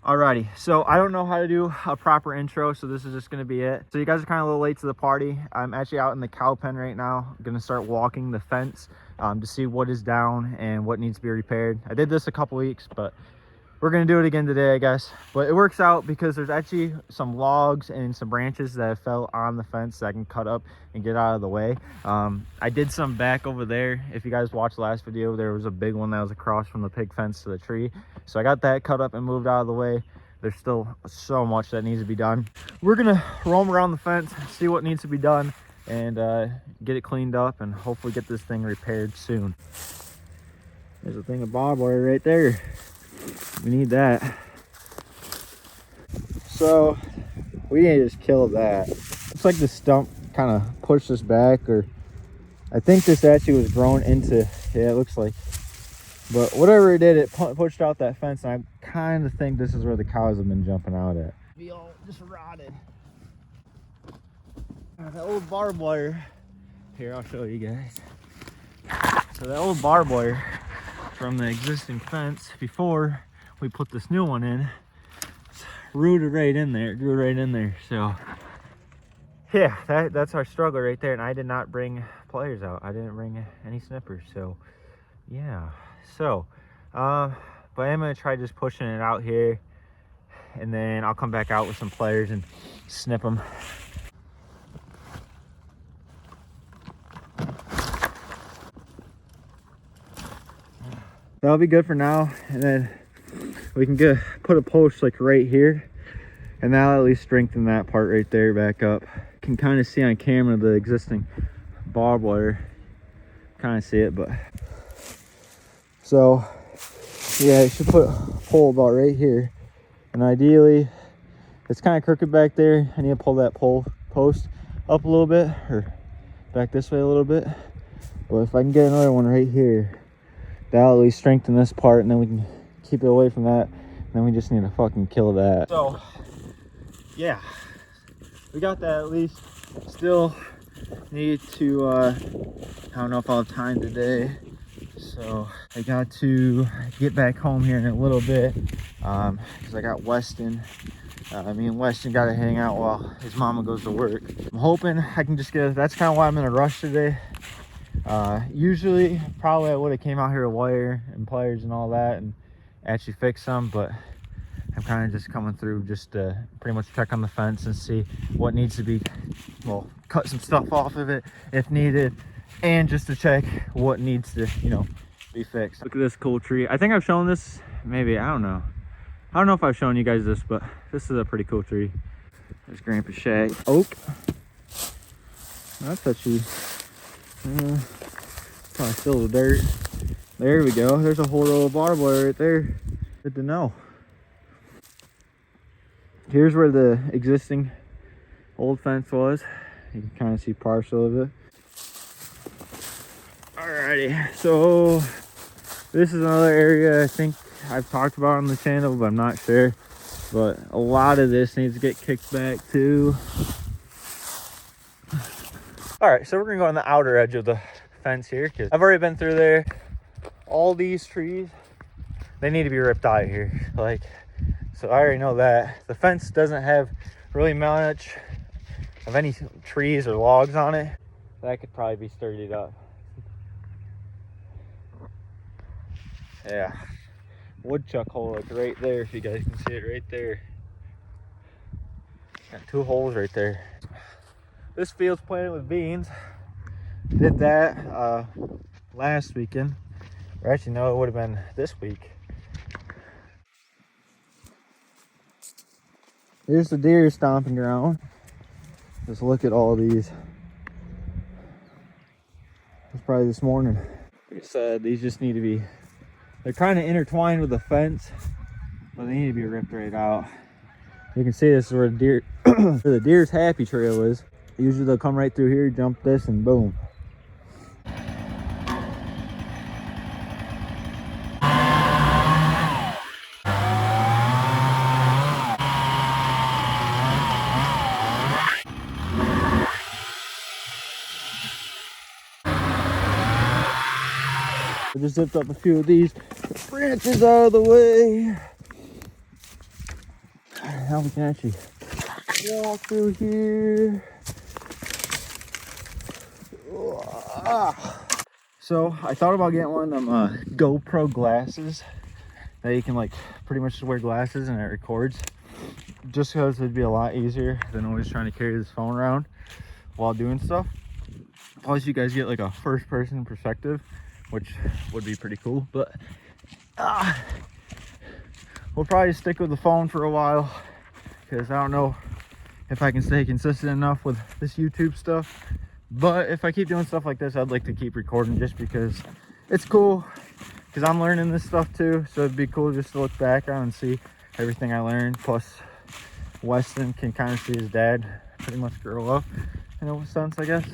Alrighty, so I don't know how to do a proper intro, so this is just gonna be it. So you guys are kind of a little late to the party. I'm actually out in the cow pen right now. I'm gonna start walking the fence to see what is down and what needs to be repaired. I did this a couple weeks, but we're gonna do it again today, I guess. But it works out because there's actually some logs and some branches that fell on the fence that I can cut up and get out of the way. I did some back over there. If you guys watched the last video, there was a big one that was across from the pig fence to the tree. So I got that cut up and moved out of the way. There's still so much that needs to be done. We're gonna roam around the fence, see what needs to be done, and get it cleaned up and hopefully get this thing repaired soon. There's a thing of barbed wire right there. We need that. So we need to just kill that. Looks like the stump kind of pushed us back, or I think this actually was grown into, yeah, it looks like. But whatever it did, it pushed out that fence, and I kind of think this is where the cows have been jumping out at. Be all just rotted. That old barbed wire. Here, I'll show you guys. So that old barbed wire from the existing fence before we put this new one in, it's rooted right in there, grew right in there. So yeah, that's our struggle right there. And I did not bring pliers out. I didn't bring any snippers. So yeah, so but I'm gonna try just pushing it out here, and then I'll come back out with some pliers and snip them. That'll be good for now, and then we can put a post like right here, and that'll at least strengthen that part right there back up. You can kind of see on camera the existing barbed wire, kind of see it. But so yeah, you should put a pole about right here, and ideally it's kind of crooked back there. I need to pull that post up a little bit, or back this way a little bit. But if I can get another one right here, that'll at least strengthen this part, and then we can keep it away from that. And then we just need to fucking kill that. So yeah, we got that at least. Still need to I don't know if I'll have time today, so I got to get back home here in a little bit, because I got Weston. Me and Weston got to hang out while his mama goes to work. I'm hoping I can just that's kind of why I'm in a rush today. Usually probably I would have came out here with wire and pliers and all that and actually fix some, but I'm kind of just coming through just to pretty much check on the fence and see what needs to be, well, cut some stuff off of it if needed, and just to check what needs to, you know, be fixed. Look at this cool tree. I think I've shown this, maybe, I don't know if I've shown you guys this, but this is a pretty cool tree. There's Grandpa Shag oak. That's touchy. Probably still the dirt. There we go. There's a whole row of barbed wire right there. Good to know. Here's where the existing old fence was. You can kind of see partial of it. Alrighty, so this is another area I think I've talked about on the channel, but I'm not sure. But a lot of this needs to get kicked back too. All right, so we're gonna go on the outer edge of the fence here, because I've already been through there. All these trees, they need to be ripped out here. Like, so I already know that. The fence doesn't have really much of any trees or logs on it. That could probably be sturdied up. Yeah, woodchuck hole like right there, if you guys can see it right there. Got two holes right there. This field's planted with beans. Did that last weekend, or actually no, it would have been this week. Here's the deer stomping ground. Just look at all these. It's probably this morning. Like I said, these just need to be, they're kind of intertwined with the fence, but they need to be ripped right out. You can see this is where the deer, where the deer's happy trail is. Usually they'll come right through here, jump this, and boom. I just zipped up a few of these branches out of the way. Now we can actually walk through here. So I thought about getting one of them GoPro glasses that you can like pretty much just wear glasses and it records, just because it'd be a lot easier than always trying to carry this phone around while doing stuff. Plus you guys get like a first person perspective, which would be pretty cool. But we'll probably stick with the phone for a while, because I don't know if I can stay consistent enough with this YouTube stuff. But if I keep doing stuff like this, I'd like to keep recording, just because it's cool, because I'm learning this stuff too. So it'd be cool just to look back on and see everything I learned. Plus Weston can kind of see his dad pretty much grow up in a sense, I guess.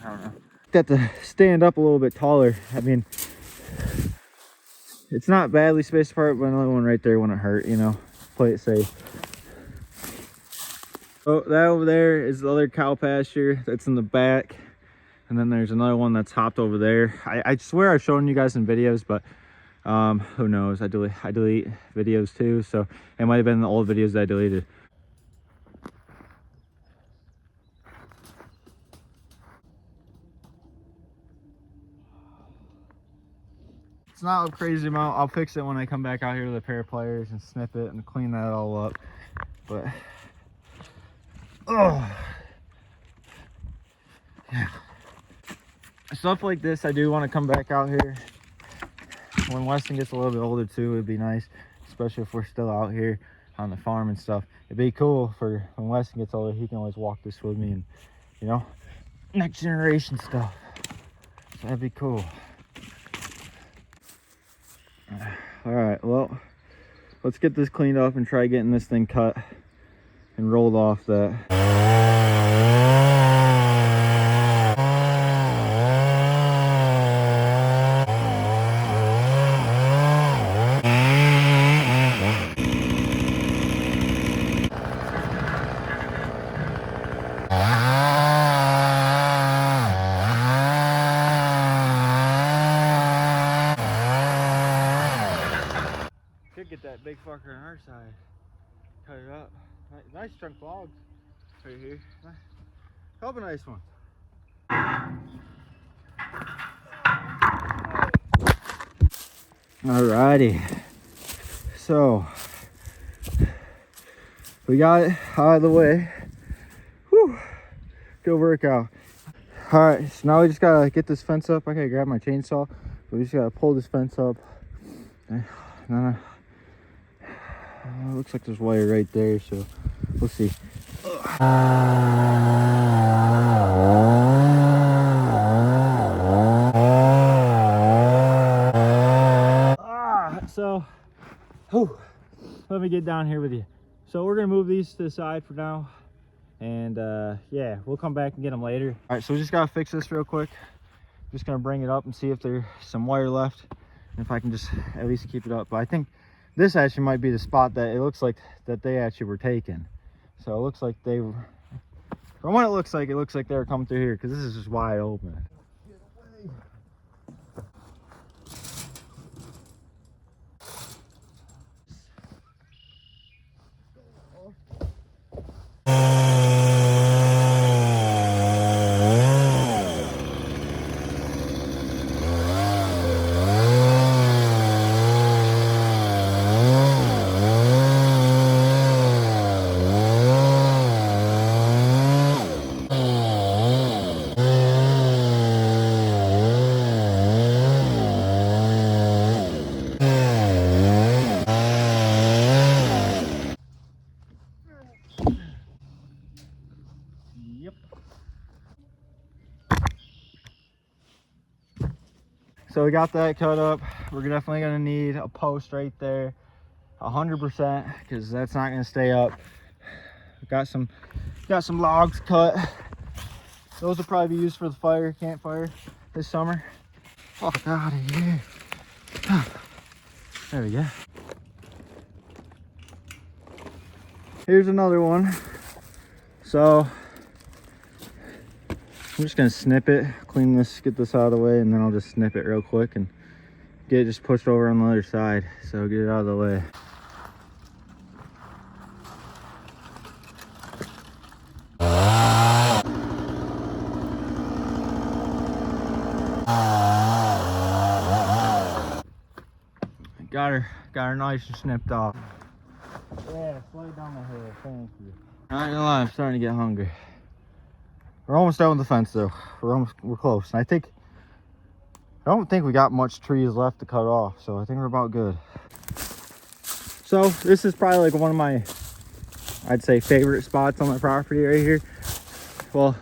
I don't know. Got to stand up a little bit taller. I mean, it's not badly spaced apart, but another one right there wouldn't hurt, you know. Play it safe. Oh, that over there is the other cow pasture that's in the back. And then there's another one that's hopped over there. I swear I've shown you guys in videos, but who knows? I delete videos too, so it might have been the old videos that I deleted. It's not a crazy amount. I'll fix it when I come back out here with a pair of pliers and snip it and clean that all up. But yeah, stuff like this I do want to come back out here when Weston gets a little bit older too. It'd be nice, especially if we're still out here on the farm and stuff. It'd be cool for when Weston gets older, he can always walk this with me, and you know, next generation stuff. So that'd be cool. All right, well, let's get this cleaned up and try getting this thing cut and rolled off that. Could get that big fucker on our side. Cut it up. Nice chunk logs right here. Couple nice ones. Alrighty. So we got it out of the way. Whew. Good workout. Alright, so now we just gotta get this fence up. I gotta grab my chainsaw. We just gotta pull this fence up. And then looks like there's wire right there, so we'll see. So let me get down here with you. So we're gonna move these to the side for now, and yeah, we'll come back and get them later. All right, so we just gotta fix this real quick. Just gonna bring it up and see if there's some wire left, and if I can just at least keep it up. But I think this actually might be the spot that it looks like that they actually were taken. So it looks like they were, from what it looks like they were coming through here, because this is just wide open. So we got that cut up. We're definitely gonna need a post right there, 100%, because that's not gonna stay up. Got some logs cut. Those will probably be used for the campfire this summer. Fuck out of here. There we go. Here's another one. So I'm just gonna snip it, clean this, get this out of the way, and then I'll just snip it real quick and get it just pushed over on the other side. So get it out of the way. got her nice and snipped off. Yeah, slide down the hill. Thank you. Not gonna lie, I'm starting to get hungry. We're almost done with the fence though. We're close. And I don't think we got much trees left to cut off, so I think we're about good. So this is probably like one of my, I'd say, favorite spots on my property right here. Well,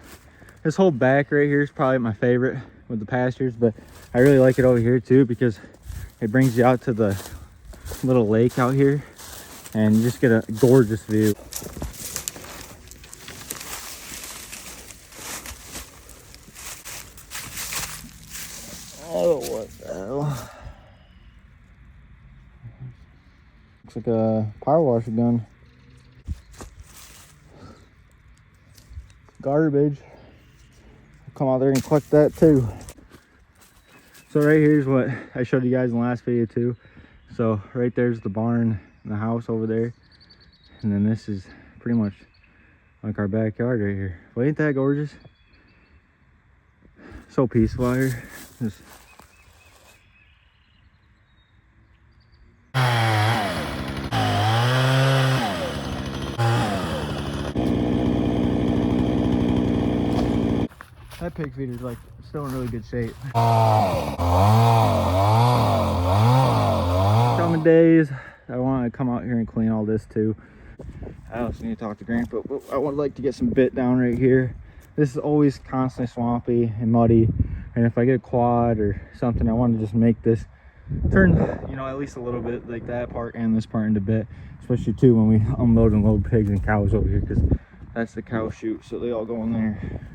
this whole back right here is probably my favorite with the pastures, but I really like it over here too because it brings you out to the little lake out here and you just get a gorgeous view. Oh, what the hell? Looks like a power washer gun. Garbage. I'll come out there and collect that too. So right here's what I showed you guys in the last video too. So right there's the barn and the house over there. And then this is pretty much like our backyard right here. Well, ain't that gorgeous? So peaceful out here. Just that pig feeder's like still in really good shape. Coming days, I want to come out here and clean all this too. I also need to talk to Grant, but I would like to get some bit down right here. This is always constantly swampy and muddy, and if I get a quad or something, I want to just make this turn, you know, at least a little bit, like that part and this part into bit, especially too when we unload and load pigs and cows over here, because that's the cow chute, so they all go in there.